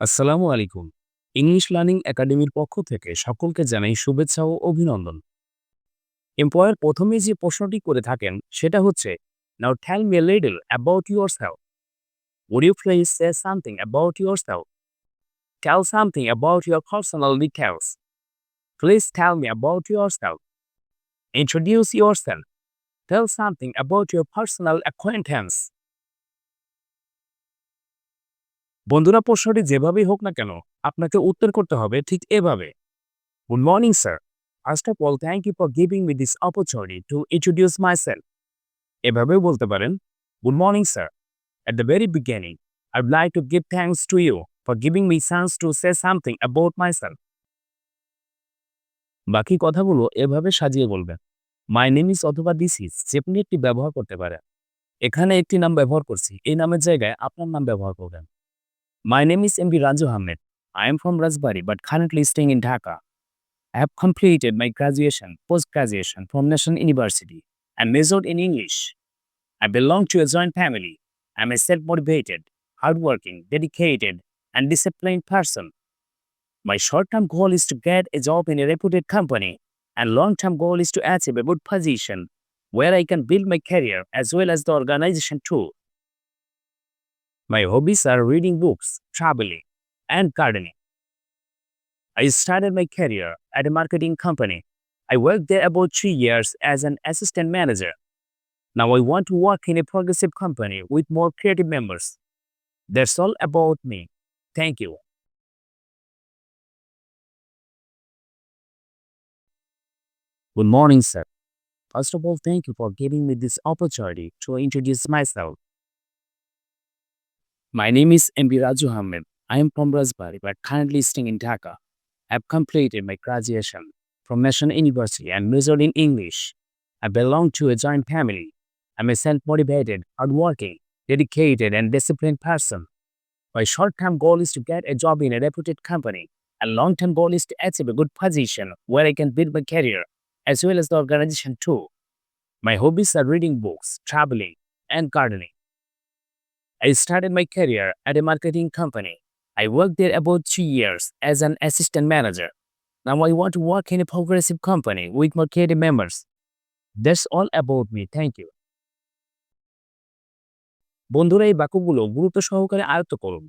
আসসালামু আলাইকুম। English learning একাডেমির পক্ষ থেকে সকলকে জানাই শুভেচ্ছা ও অভিনন্দন। এমপ্লয়ার প্রথমেই যে প্রশ্নটি করে থাকেন সেটা হচ্ছে, now tell me a little about yourself. Would you please say something about yourself? Tell something about your personal details. Please tell me about yourself. Introduce yourself. Tell something about your personal acquaintance. বন্ধুরা, প্রশ্নটি যেভাবেই হোক না কেন আপনাকে উত্তর করতে হবে ঠিক এভাবে। Good morning, sir. First of all, thank you for giving me this opportunity to introduce myself. এভাবেও বলতে পারেন, Good morning, sir. At the very beginning, I'd like to give thanks to you for giving me chance to say something about myself. বাকি কথাগুলো এভাবে সাজিয়ে বলবেন। My name is অথবা this is যেকোনো একটি ব্যবহার করতে পারেন। এখানে একটি নাম ব্যবহার করছি, এই নামের জায়গায় আপনার নাম ব্যবহার করবেন। My name is MB Ranju Ahmed. I am from Rajbari but currently staying in Dhaka. I have completed my graduation, post-graduation from National University and majored in English. I belong to a joint family. I'm a self-motivated, hardworking, dedicated, and disciplined person. My short-term goal is to get a job in a reputed company, and long-term goal is to achieve a good position where I can build my career as well as the organization too. My hobbies are reading books, traveling, and gardening. I started my career at a marketing company. I worked there about 3 years as an assistant manager. Now I want to work in a progressive company with more creative members. That's all about me. Thank you. Good morning, sir. First of all, thank you for giving me this opportunity to introduce myself. My name is MB Raju Ahmed. I am from Rajbari but currently staying in Dhaka. I have completed my graduation from National University and majored in English. I belong to a joint family. I'm a self-motivated, hardworking, dedicated, and disciplined person. My short-term goal is to get a job in a reputed company, and long-term goal is to achieve a good position where I can build my career, as well as the organization too. My hobbies are reading books, traveling, and gardening. I started my career at a marketing company. I worked there about 3 years as an assistant manager. Now I want to work in a progressive company with more creative members. That's all about me. Thank you. বন্ধুরা, এই বাক্যগুলো গুরুত্ব সহকারে আয়ত্ত করুন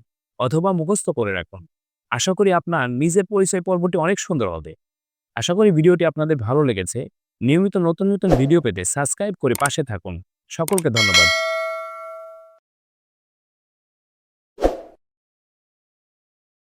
অথবা মুখস্থ করে রাখুন। আশা করি আপনার নিজের পরিচয় পর্বটি অনেক সুন্দর হবে। আশা করি ভিডিওটি আপনাদের ভালো লেগেছে। নিয়মিত নতুন নতুন ভিডিও পেতে সাবস্ক্রাইব করে পাশে থাকুন। সকলকে ধন্যবাদ।